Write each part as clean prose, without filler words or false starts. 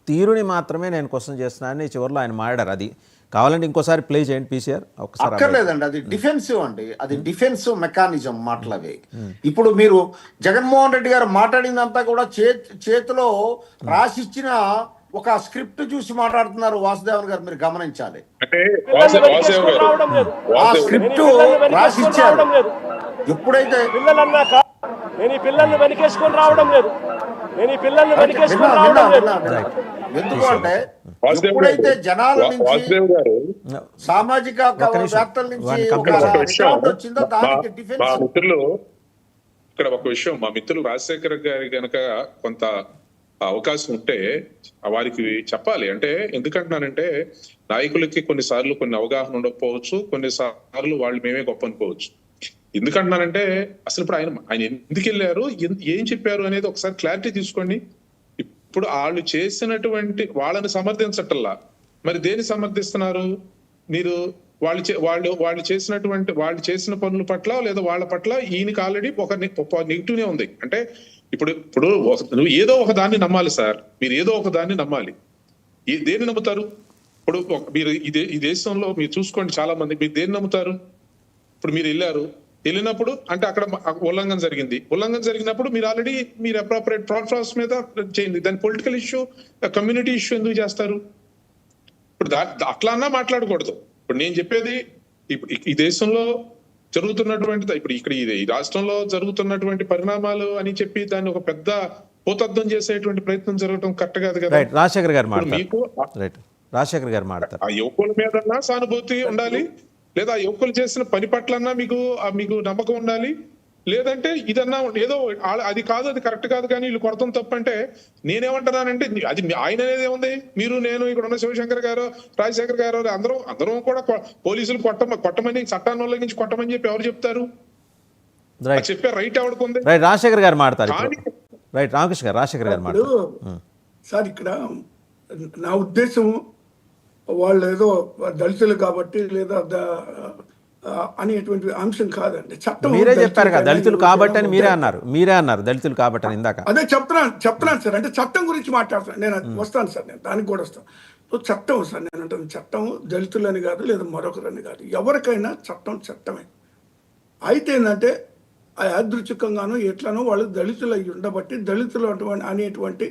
తీరుని మాత్రమే నేను క్వశ్చన్ చేస్తున్నానని చివరిలో ఆయన మాట్లాడారు. అది కావాలంటే ఇంకోసారి ప్లే చేయండి పీసీఆర్ ఒకసారి. అక్కర్లేదండి, అది డిఫెన్సివ్ అండి, అది డిఫెన్సివ్ మెకానిజం మాటలవి. ఇప్పుడు మీరు జగన్మోహన్ రెడ్డి గారు మాట్లాడిందంతా కూడా చేతిలో రాసిచ్చిన ఒక స్క్రిప్ట్ చూసి మాట్లాడుతున్నారు వాసుదేవన్ గారు, మీరు గమనించాలి. ఆ స్క్రిప్ట్ రాసిచ్చారు. ఎప్పుడైతే నేను ఈ పిల్లల్ని వెనకేసుకొని రావడం లేదు, ఎందుకు అంటే ఎప్పుడైతే జనాల నుంచి సామాజిక వ్యాప్తల నుంచి వచ్చిందో దానికి డిఫెన్స్. ఇక్కడ ఒక విషయం, మా మిత్రులు రాజశేఖర్ గారి కనుక కొంత అవకాశం ఉంటే వారికి చెప్పాలి. అంటే ఎందుకంటున్నానంటే నాయకులకి కొన్నిసార్లు కొన్ని అవగాహన ఉండకపోవచ్చు, కొన్నిసార్లు వాళ్ళు మేమే గొప్ప అనుకోవచ్చు. ఎందుకంటున్నానంటే అసలు ఇప్పుడు ఆయన ఎందుకు వెళ్ళారు, ఏం చెప్పారు అనేది ఒకసారి క్లారిటీ తీసుకోండి. ఇప్పుడు వాళ్ళు చేసినటువంటి వాళ్ళని సమర్థించటల్లా, మరి దేని సమర్థిస్తున్నారు మీరు? వాళ్ళు చేసిన పనుల పట్ల లేదా వాళ్ళ పట్ల ఈయనకి ఆల్రెడీ ఒక నెగిటివ్నే ఉంది. అంటే ఇప్పుడు నువ్వు ఏదో ఒక దాన్ని నమ్మాలి సార్, మీరు ఏదో ఒక దాన్ని నమ్మాలి. దేన్ని నమ్ముతారు? ఇప్పుడు మీరు ఈ దేశంలో మీరు చూసుకోండి, చాలా మంది మీరు దేన్ని నమ్ముతారు? ఇప్పుడు మీరు వెళ్ళినప్పుడు అంటే అక్కడ ఉల్లంఘన జరిగినప్పుడు మీరు ఆల్రెడీ మీరు అప్రోప్రియేట్ ప్రాసెస్ మీద చేయండి. దాని పొలిటికల్ ఇష్యూ, కమ్యూనిటీ ఇష్యూ ఎందుకు చేస్తారు? ఇప్పుడు అట్లా అన్నా మాట్లాడకూడదు. ఇప్పుడు నేను చెప్పేది ఈ దేశంలో జరుగుతున్నటువంటి ఇప్పుడు ఈ రాష్ట్రంలో జరుగుతున్నటువంటి పరిణామాలు అని చెప్పి దాన్ని ఒక పెద్ద పోతద్దం చేసేటువంటి ప్రయత్నం జరగడం కరెక్ట్ కాదు కదా. రాజశేఖర్ గారు మాట్లాడతారు. ఆ యువకుల మీద సానుభూతి ఉండాలి, లేదా యువకులు చేసిన పని పట్లన్నా మీకు నమ్మకం ఉండాలి. లేదంటే ఇదన్నా ఏదో అది కాదు, అది కరెక్ట్ కాదు, కానీ వీళ్ళు కొడతాం తప్పంటే నేనేమంటున్నానంటే అది ఆయన అనేది ఏముంది? మీరు, నేను, ఇక్కడ ఉన్న శివశంకర్ గారు, రాజశేఖర్ గారు అందరం కూడా పోలీసులు కొట్టమని, చట్టాన్ని ఉల్లంఘించి కొట్టమని చెప్పి ఎవరు చెప్తారు? చెప్పే రైట్ ఎవరికి? రాజశేఖర్ గారు మాట్లాడతారు. రామకృష్ణ గారు, రాజశేఖర్ గారు మాట్లాడతారు. సార్ ఇక్కడ నా ఉద్దేశం వాళ్ళు ఏదో దళితులు కాబట్టి లేదా అనేటువంటి అంశం కాదండి. చట్టం మీరే చెప్పారు కదా దళితులు కాబట్టి అని, మీరే అన్నారు దళితులు కాబట్టి అని ఇందాక. అదే చెప్తున్నాను సార్, అంటే చట్టం గురించి మాట్లాడుతాను నేను. వస్తాను సార్, నేను దానికి కూడా వస్తాను. చట్టం సార్, నేను అంటాను చట్టం దళితులని కాదు లేదా మరొకరని కాదు, ఎవరికైనా చట్టమే. అయితే ఏంటంటే యాదృచ్ఛికంగానూ ఎట్లనో వాళ్ళు దళితులు అయ్యి ఉండబట్టి దళితులు అనేటువంటి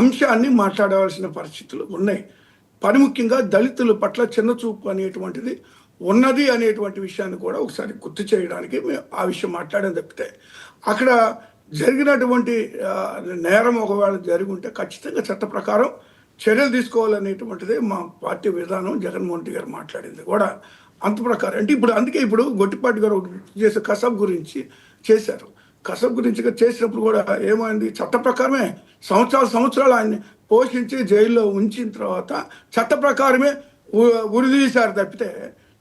అంశాన్ని మాట్లాడవలసిన పరిస్థితులు ఉన్నాయి. పని ముఖ్యంగా దళితుల పట్ల చిన్న చూపు అనేటువంటిది ఉన్నది అనేటువంటి విషయాన్ని కూడా ఒకసారి గుర్తు చేయడానికి ఆ విషయం మాట్లాడడం తప్పితే, అక్కడ జరిగినటువంటి నేరం ఒకవేళ జరిగి ఉంటే ఖచ్చితంగా చట్ట ప్రకారం చర్యలు తీసుకోవాలనేటువంటిదే మా పార్టీ విధానం. జగన్మోహన్ రెడ్డి గారు మాట్లాడింది కూడా అంత ప్రకారం. అంటే అందుకే ఇప్పుడు గొట్టిపాటి గారు చేసే కసబ్ గురించి చేశారు. కసబ్ గురించి చేసినప్పుడు కూడా ఏమైంది, చట్ట ప్రకారమే సంవత్సరాలు ఆయన్ని పోషించి జైల్లో ఉంచిన తర్వాత చట్ట ప్రకారమే ఉరిదీశారు తప్పితే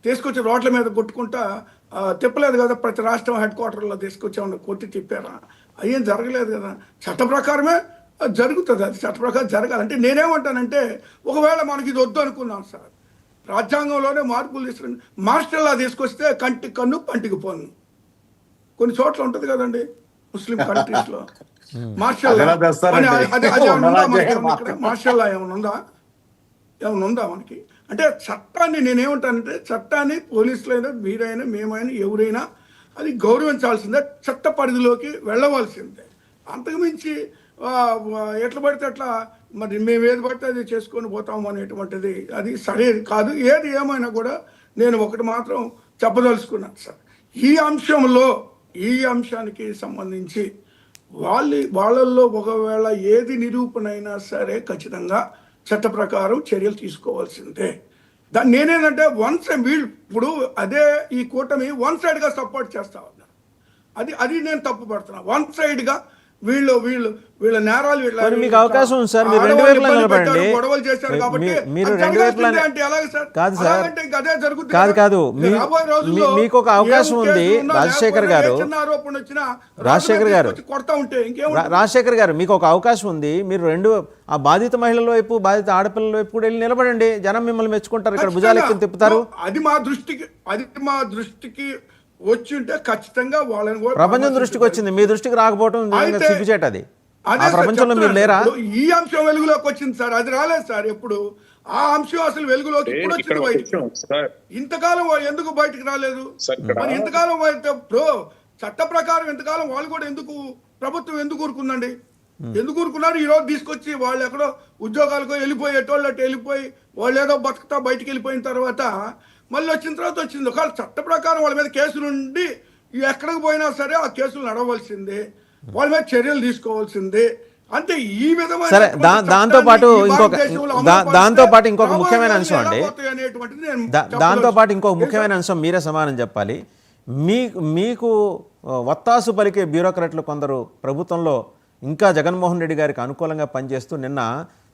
తీసుకొచ్చి రోడ్ల మీద కొట్టుకుంటా తిప్పలేదు కదా. ప్రతి రాష్ట్రం హెడ్ క్వార్టర్లో తీసుకొచ్చామని కొట్టి తిప్పారా? అయ్యేం జరగలేదు కదా. చట్ట ప్రకారమే జరుగుతుంది, అది చట్ట ప్రకారం జరగాలంటే నేనేమంటానంటే, ఒకవేళ మనకి ఇది వద్దు అనుకున్నాం సార్, రాజ్యాంగంలోనే మార్పులు తీసుకుని మార్షల్లా తీసుకొస్తే కంటికి కన్ను పంటికి పన్ను కొన్ని చోట్ల ఉంటుంది కదండి ముస్లిం కంట్రీస్లో. మార్షల్ మార్షల్ ఏమైనా ఉందా మనకి? అంటే చట్టాన్ని నేనేమంటానంటే, చట్టాన్ని పోలీసులైనా మీరైనా మేమైనా ఎవరైనా అది గౌరవించాల్సిందే, చట్ట పరిధిలోకి వెళ్ళవలసిందే. అంతకుమించి ఎట్లా పడితే అట్లా మరి మేము ఏది పడితే అది చేసుకొని పోతాము అనేటువంటిది అది సరైనది కాదు. ఏది ఏమైనా కూడా నేను ఒకటి మాత్రం చెప్పదలుచుకున్నాను సార్, ఈ అంశానికి సంబంధించి వాళ్ళల్లో ఒకవేళ ఏది నిరూపణ అయినా సరే ఖచ్చితంగా చట్ట ప్రకారం చర్యలు తీసుకోవాల్సిందే. దాన్ని నేనేంటంటే ఇప్పుడు అదే ఈ కూటమి వన్ సైడ్గా సపోర్ట్ చేస్తా ఉన్నారు. అది నేను తప్పు పడుతున్నా. వన్ సైడ్గా వీళ్ళ నేరాలు మీకు అవకాశం ఉంది సార్, మీరు రెండు వైపులా నిలబడండి. గొడవలు చేశారు కాబట్టి మీరు రెండు వైపులా కాదు సార్, కాదు మీకు ఒక అవకాశం ఉంది. రాజశేఖర్ గారు మీకు ఒక అవకాశం ఉంది. మీరు రెండు ఆ బాధిత మహిళల వైపు, బాధిత ఆడపిల్లల వైపు కూడా వెళ్ళి నిలబడండి. జనం మిమ్మల్ని మెచ్చుకుంటారు, ఇక్కడ భుజాలెక్కి తిప్పుతారు. అది మా దృష్టికి వచ్చి ఉంటే ఖచ్చితంగా వాళ్ళని ప్రపంచం దృష్టికి వచ్చింది, మీ దృష్టికి రాకపోవడం సిగ్గుచేట. అది అదే ఆ సార్ ప్రపంచంలో మీరు చెప్తున్నాను లేరా? సార్. ఇప్పుడు ఈ అంశం వెలుగులోకి వచ్చింది సార్, అది రాలేదు సార్ ఎప్పుడు. ఆ అంశం అసలు వెలుగులోకి ఇప్పుడు ఇక్కడ వచ్చింది ఒక బయటికి. విషయం సార్, ఇంతకాలం వాళ్ళు ఎందుకు బయటకు రాలేదు? సార్ ఇక్కడ మరి ఇంతకాలం ఇప్పుడు చట్ట ప్రకారం ఇంతకాలం వాళ్ళు కూడా ఎందుకు, ప్రభుత్వం ఎందుకు ఊరుకుందండి? ఎందుకు ఊరుకున్నారు? ఈ రోజు తీసుకొచ్చి వాళ్ళు ఎక్కడో ఉద్యోగాలకు వెళ్ళిపోయేటోళ్ళు అటు వెళ్ళిపోయి వాళ్ళు ఏదో బతుకుతా బయటికి వెళ్ళిపోయిన తర్వాత మళ్ళీ వచ్చిన తర్వాత వచ్చింది. ఒకవేళ చట్ట ప్రకారం వాళ్ళ మీద కేసులు ఉండి ఎక్కడికి పోయినా సరే ఆ కేసులు నడవలసిందే, వాళ్ళ మీద చర్యలు తీసుకోవాల్సిందే. అంటే ఈ విధమైన సరే, దాంతో పాటు ఇంకొక ముఖ్యమైన అంశం అండి. దాంతో పాటు ఇంకొక ముఖ్యమైన అంశం మీరే సమానం చెప్పాలి. మీకు వత్తాసు పలికే బ్యూరోక్రాట్లు కొందరు ప్రభుత్వంలో ఇంకా జగన్మోహన్ రెడ్డి గారికి అనుకూలంగా పనిచేస్తూ నిన్న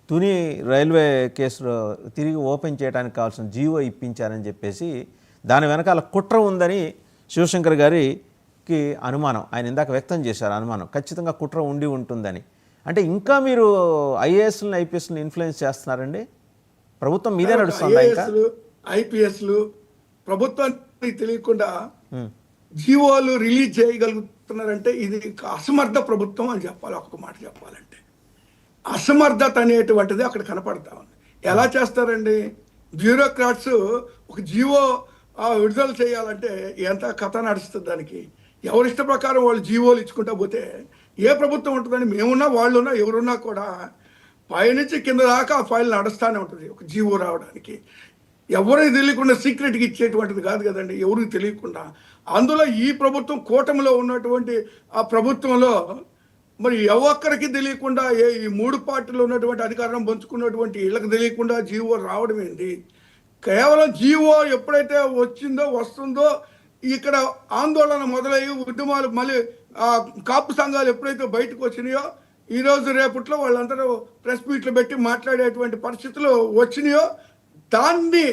తుని రైల్వే కేసులో తిరిగి ఓపెన్ చేయడానికి కావాల్సిన జీవో ఇప్పించారని చెప్పేసి దాని వెనకాల కుట్ర ఉందని శివశంకర్ గారికి అనుమానం, ఆయన ఇందాక వ్యక్తం చేశారు అనుమానం, ఖచ్చితంగా కుట్ర ఉండి ఉంటుందని. అంటే ఇంకా మీరు ఐఏఎస్లను ఐపీఎస్లను ఇన్ఫ్లుయెన్స్ చేస్తున్నారండి? ప్రభుత్వం మీదే నడుస్తుందా? ఇంకా ఐపీఎస్లు ప్రభుత్వానికి తెలియకుండా జీవోలు రిలీజ్ చేయగలుగుతున్నారంటే ఇది అసమర్థ ప్రభుత్వం అని చెప్పాలి. ఒక్క మాట చెప్పాలంటే అసమర్థత అనేటువంటిది అక్కడ కనపడతా ఉంది. ఎలా చేస్తారండి బ్యూరోక్రాట్స్? ఒక జీవో విడుదల చేయాలంటే ఎంత కథ నడుస్తుంది దానికి. ఎవరి ఇష్ట ప్రకారం వాళ్ళు జీవోలు ఇచ్చుకుంటా పోతే ఏ ప్రభుత్వం ఉంటుందని, మేమున్నా వాళ్ళున్నా ఎవరున్నా కూడా పైనుంచి కింద దాకా ఆ ఫైల్ నడుస్తూనే ఉంటుంది ఒక జీవో రావడానికి. ఎవరికి తెలియకుండా సీక్రెట్గా ఇచ్చేటువంటిది కాదు కదండి, ఎవరికి తెలియకుండా. అందులో ఈ ప్రభుత్వం కూటమిలో ఉన్నటువంటి ఆ ప్రభుత్వంలో మరి ఒక్కరికి తెలియకుండా ఈ మూడు పార్టీలు ఉన్నటువంటి అధికారం పంచుకున్నటువంటి వీళ్ళకి తెలియకుండా జీవో రావడం ఏంటి? కేవలం జీవో ఎప్పుడైతే వస్తుందో ఇక్కడ ఆందోళన మొదలయ్యి ఉద్యమాలు మళ్ళీ కాపు సంఘాలు ఎప్పుడైతే బయటకు వచ్చినాయో, ఈరోజు రేపట్లో వాళ్ళందరూ ప్రెస్ మీట్లు పెట్టి మాట్లాడేటువంటి పరిస్థితులు వచ్చినాయో, దాన్ని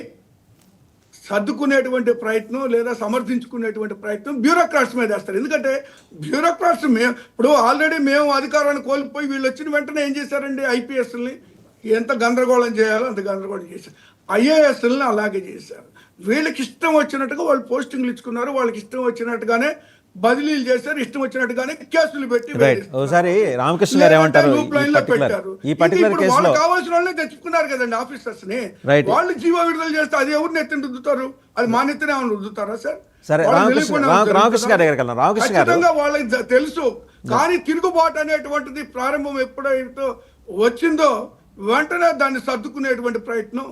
సర్దుకునేటువంటి ప్రయత్నం లేదా సమర్థించుకునేటువంటి ప్రయత్నం బ్యూరోక్రాట్స్ మీద వేస్తారు. ఎందుకంటే బ్యూరోక్రాట్స్ ఇప్పుడు ఆల్రెడీ మేము అధికారాన్ని కోల్పోయి వీళ్ళు వచ్చిన వెంటనే ఏం చేశారండి, ఐపీఎస్ని ఎంత గందరగోళం చేయాలో అంత గందరగోళం చేశారు. ఐఏఎస్ని అలాగే చేశారు. వీళ్ళకి ఇష్టం వచ్చినట్టుగా వాళ్ళు పోస్టింగ్లు ఇచ్చుకున్నారు, వాళ్ళకి ఇష్టం వచ్చినట్టుగానే బదిలీలు చేశారు, ఇష్టం వచ్చినట్టుగానే కేసులు పెట్టి ఒకసారి రామకృష్ణ గారు ఏమంటారు ఈ పర్టికులర్ కేసులో? కావాల్సిన వాళ్ళని తెచ్చుకున్నారు కదండి ఆఫీసర్స్ ని, వాళ్ళు జీవో విడుదల చేస్తే అది ఎవరిని ఎత్తిని రుద్దుతారు? అది మా నెత్తినే ఏమైనా రుద్దుతారా సార్? సరే, రామకృష్ణ గారి దగ్గరికి వెళ్దాం. రామకృష్ణ గారు వాళ్ళకి తెలుసు, కానీ తిరుగుబాటు అనేటువంటిది ప్రారంభం ఎప్పుడైతే వచ్చిందో వెంటనే దాన్ని సర్దుకునేటువంటి ప్రయత్నం.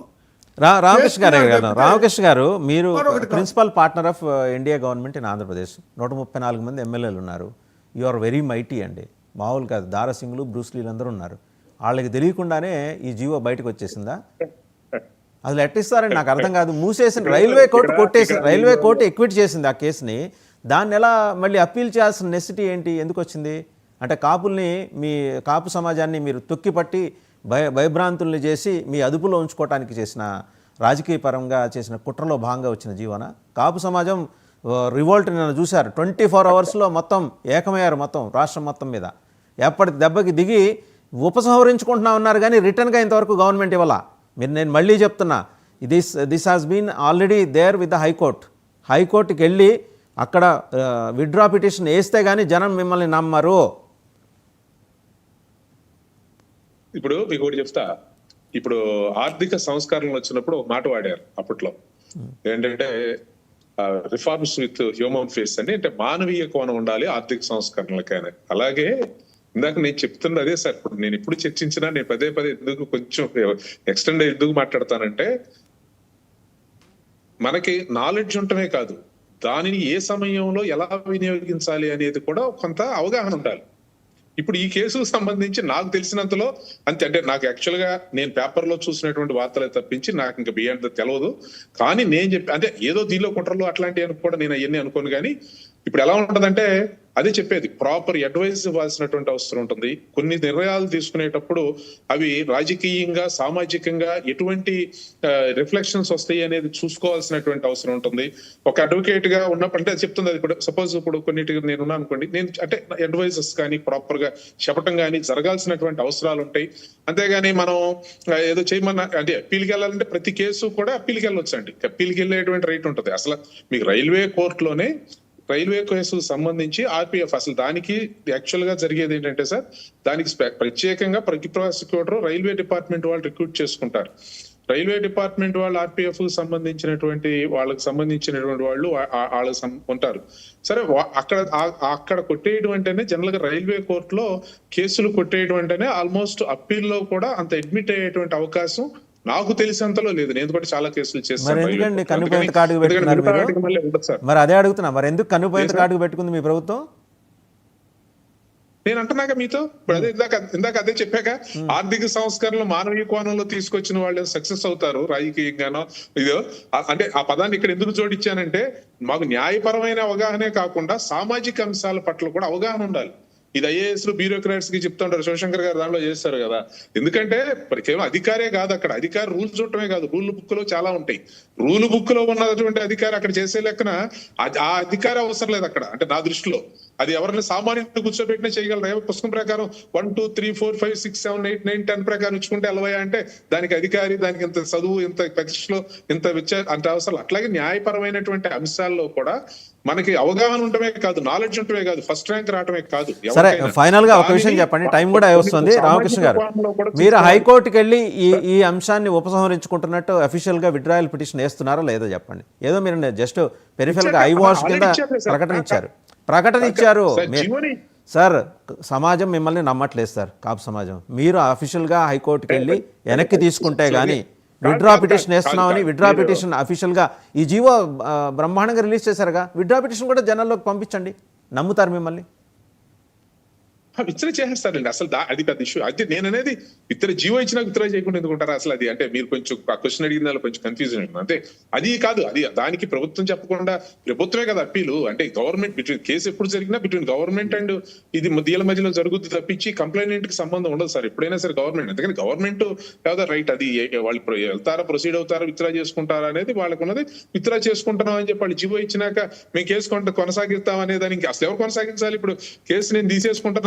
రామకృష్ణ గారు రామకృష్ణ గారు, మీరు principal partner of NDA government in Andhra Pradesh. 134 మంది ఎమ్మెల్యేలు ఉన్నారు. యు ఆర్ వెరీ మైటీ అండి, మామూలు కాదు. దారాసింగ్లు, బ్రూస్లీలు అందరూ ఉన్నారు. వాళ్ళకి తెలియకుండానే ఈ జీవో బయటకు వచ్చేసిందా? అసలు ఎట్టిస్తారండి నాకు అర్థం కాదు. మూసేసిన రైల్వే కోర్టు ఎక్విట్ చేసింది ఆ కేసుని. దాన్ని ఎలా మళ్ళీ అప్పీల్ చేయాల్సిన నెసిటీ ఏంటి, ఎందుకు వచ్చింది? అంటే కాపుల్ని, మీ కాపు సమాజాన్ని మీరు తొక్కిపట్టి భయభ్రాంతుల్ని చేసి మీ అదుపులో ఉంచుకోవటానికి చేసిన, రాజకీయ పరంగా చేసిన కుట్రలో భాగంగా వచ్చిన జీవన. కాపు సమాజం రివోల్ట్ నిన్న చూశారు. 24 అవర్స్లో మొత్తం ఏకమయ్యారు, మొత్తం రాష్ట్రం మొత్తం మీద. ఎప్పటికి దెబ్బకి దిగి ఉపసంహరించుకుంటున్నా ఉన్నారు, కానీ రిటర్న్గా ఇంతవరకు గవర్నమెంట్ ఇవ్వాల. నేను మళ్ళీ చెప్తున్నా, this has been already there with the హైకోర్టుకి వెళ్ళి అక్కడ విత్డ్రా పిటిషన్ వేస్తే కానీ జనం మిమ్మల్ని నమ్మరు. ఇప్పుడు మీకు ఒకటి చెప్తా. ఇప్పుడు ఆర్థిక సంస్కరణలు వచ్చినప్పుడు ఒక మాట వాడారు అప్పట్లో, ఏంటంటే రిఫార్మ్స్ విత్ హ్యూమన్ ఫేస్ అని. అంటే మానవీయ కోణం ఉండాలి ఆర్థిక సంస్కరణలకైనా. అలాగే ఇందాక నేను చెప్తున్నది అదే సార్. ఇప్పుడు నేను ఎప్పుడు చర్చించినా నేను పదే ఎందుకు కొంచెం ఎక్స్టెండ్ ఎందుకు మాట్లాడతానంటే, మనకి నాలెడ్జ్ ఉండటమే కాదు, దానిని ఏ సమయంలో ఎలా వినియోగించాలి అనేది కూడా కొంత అవగాహన ఉండాలి. ఇప్పుడు ఈ కేసుకు సంబంధించి నాకు తెలిసినంతలో అంటే నాకు యాక్చువల్ గా నేను పేపర్ లో చూసినటువంటి వార్తలే తప్పించి నాకు ఇంకా బియాండ్ తెలియదు. కానీ నేను చెప్పి అంటే ఏదో దీనిలో కుట్రలు అట్లాంటివి కూడా నేను అవన్నీ అనుకోను. కానీ ఇప్పుడు ఎలా ఉంటదంటే, అదే చెప్పేది, ప్రాపర్ అడ్వైస్ ఇవ్వాల్సినటువంటి అవసరం ఉంటుంది. కొన్ని నిర్ణయాలు తీసుకునేటప్పుడు అవి రాజకీయంగా, సామాజికంగా ఎటువంటి రిఫ్లెక్షన్స్ వస్తాయి అనేది చూసుకోవాల్సినటువంటి అవసరం ఉంటుంది. ఒక అడ్వకేట్ గా ఉన్నప్పుడు అంటే చెప్తుంది అది. ఇప్పుడు సపోజ్ ఇప్పుడు కొన్నిటికి నేను ఉన్నా అనుకోండి, నేను అంటే అడ్వైజెస్ కానీ ప్రాపర్ గా చెప్పడం కానీ జరగాల్సినటువంటి అవసరాలు ఉంటాయి. అంతేగాని మనం ఏదో చేయమన్నా అంటే అప్పీల్కి వెళ్ళాలంటే ప్రతి కేసు కూడా అప్పీల్కి వెళ్ళొచ్చు అండి. అప్పీల్కి వెళ్ళేటువంటి రైట్ ఉంటుంది. అసలు మీకు రైల్వే కోర్టులోనే రైల్వే కేసుకు సంబంధించి ఆర్పిఎఫ్ అసలు దానికి యాక్చువల్ గా జరిగేది ఏంటంటే సార్, దానికి ప్రత్యేకంగా ప్రతి ప్రాసిక్యూటర్ రైల్వే డిపార్ట్మెంట్ వాళ్ళు రిక్రూట్ చేసుకుంటారు. రైల్వే డిపార్ట్మెంట్ వాళ్ళు ఆర్పిఎఫ్ సంబంధించినటువంటి వాళ్ళకి సంబంధించినటువంటి వాళ్ళు వాళ్ళకి ఉంటారు. సరే, అక్కడ కొట్టేయడం అంటేనే జనరల్ గా రైల్వే కోర్టులో కేసులు కొట్టేయడం అంటేనే ఆల్మోస్ట్ అప్పీల్లో కూడా అంత అడ్మిట్ అయ్యేటువంటి అవకాశం నాకు తెలిసినంతలో లేదు. నేను కూడా చాలా కేసులు మరి చేస్తాను. ఎందుకండి కన్నుపోయేంత కాటుకు పెట్టుకున్నారు మీరు? మరి అదే అడుగుతున్నా, మరి ఎందుకు కన్నుపోయేంత కాటుకు పెట్టుకుంది మీ ప్రభుత్వం? నేను అంటున్నాక మీతో ఇప్పుడు అదే ఇందాక అదే చెప్పాక, ఆర్థిక సంస్కరణలు మానవీయ కోణంలో తీసుకొచ్చిన వాళ్ళు సక్సెస్ అవుతారు రాజకీయంగానో ఇదో. అంటే ఆ పదాన్ని ఇక్కడ ఎందుకు జోడించానంటే, మాకు న్యాయపరమైన అవగాహనే కాకుండా సామాజిక అంశాల పట్ల కూడా అవగాహన ఉండాలి. ఇది ఐఏఎస్ బ్యూరోక్రాట్స్ కి చెప్తుంటారు, శివశంకర్ గారు దానిలో చేస్తారు కదా. ఎందుకంటే కేవలం అధికారే కాదు, అక్కడ అధికారి రూల్స్ చూడటమే కాదు, రూల్ బుక్ లో చాలా ఉంటాయి. రూల్ బుక్ లో ఉన్నటువంటి అధికారి అక్కడ చేసే లెక్కన ఆ అధికారి అవసరం లేదు అక్కడ. అంటే నా దృష్టిలో అది ఎవరిని సామాన్యుడు కూర్చోబెట్టినా చేయగలరు. పుస్తకం ప్రకారం 1 2 3 4 5 6 7 8 9 10 ప్రకారం ఇచ్చుకుంటే వెళ్ళవయా అంటే దానికి అధికారి, దానికి ఇంత చదువు, ఇంత ప్రతిష్టలో ఇంత అంటే అవసరం. అట్లాగే న్యాయపరమైనటువంటి అంశాల్లో కూడా మనకి అవగాహన ఉండటమే కాదు, నాలెడ్జ్ ఉండటమే కాదు, ఫస్ట్ ర్యాంక్ రావటమే కాదు. సరే, ఫైనల్ గా ఒక విషయం చెప్పండి, టైం కూడా వస్తుంది. రామకృష్ణ గారు, మీరు హైకోర్టుకి వెళ్ళి ఈ అంశాన్ని ఉపసంహరించుకుంటున్నట్టు అఫీషియల్ గా విత్డ్రాయల్ పిటిషన్ వేస్తున్నారా లేదో చెప్పండి. ఏదో మీరు జస్ట్ పెరిఫెరల్ గా ఐ వాష్ కింద ప్రకటన ఇచ్చారు సార్. సమాజం మిమ్మల్ని నమ్మట్లేదు సార్, కాపు సమాజం. మీరు అఫీషియల్ గా హైకోర్టుకి వెళ్ళి వెనక్కి తీసుకుంటే గానీ విత్డ్రా పిటిషన్ వేస్తున్నామని, విత్డ్రా పిటిషన్ అఫీషియల్ గా ఈ జీవో బ్రహ్మాండంగా రిలీజ్ చేశారుగా, విత్డ్రా పిటిషన్ కూడా జనాల్లోకి పంపించండి, నమ్ముతారు మిమ్మల్ని. విత్డ్రా చేసేస్తారండి. అసలు అది పెద్ద ఇష్యూ. అది నేను అనేది జీవో ఇచ్చినా విత్డ్రా చేయకుండా ఎందుకుంటారా అసలు? అది అంటే మీరు కొంచెం క్వశ్చన్ అడిగిన దానిలో కొంచెం కన్ఫ్యూజన్ ఉంది అంతే. అది కాదు, అది దానికి ప్రభుత్వం చెప్పకుండా ప్రభుత్వమే కదా అప్పీలు. అంటే గవర్నమెంట్ బిట్వీన్ కేసు ఎప్పుడు జరిగినా బిట్వీన్ గవర్నమెంట్ అండ్ ఇది దీల మధ్యలో జరుగుతుంది తప్పించి కంప్లైంట్ కి సంబంధం ఉండదు సార్ ఎప్పుడైనా సరే గవర్నమెంట్. ఎందుకంటే గవర్నమెంట్ కదా రైట్, అది వాళ్ళు వెళ్తారా, ప్రొసీడ్ అవుతారా, విత్డ్రా చేసుకుంటారా అనేది వాళ్ళకు ఉన్నది. విత్డ్రా చేసుకుంటున్నాం అని చెప్పి వాళ్ళు జీవో ఇచ్చినాక మేము కేసు కొనసాగిస్తాం అనే దానికి అసలు ఎవరు కొనసాగించాలి? ఇప్పుడు కేసు నేను తీసేసుకుంటున్నాను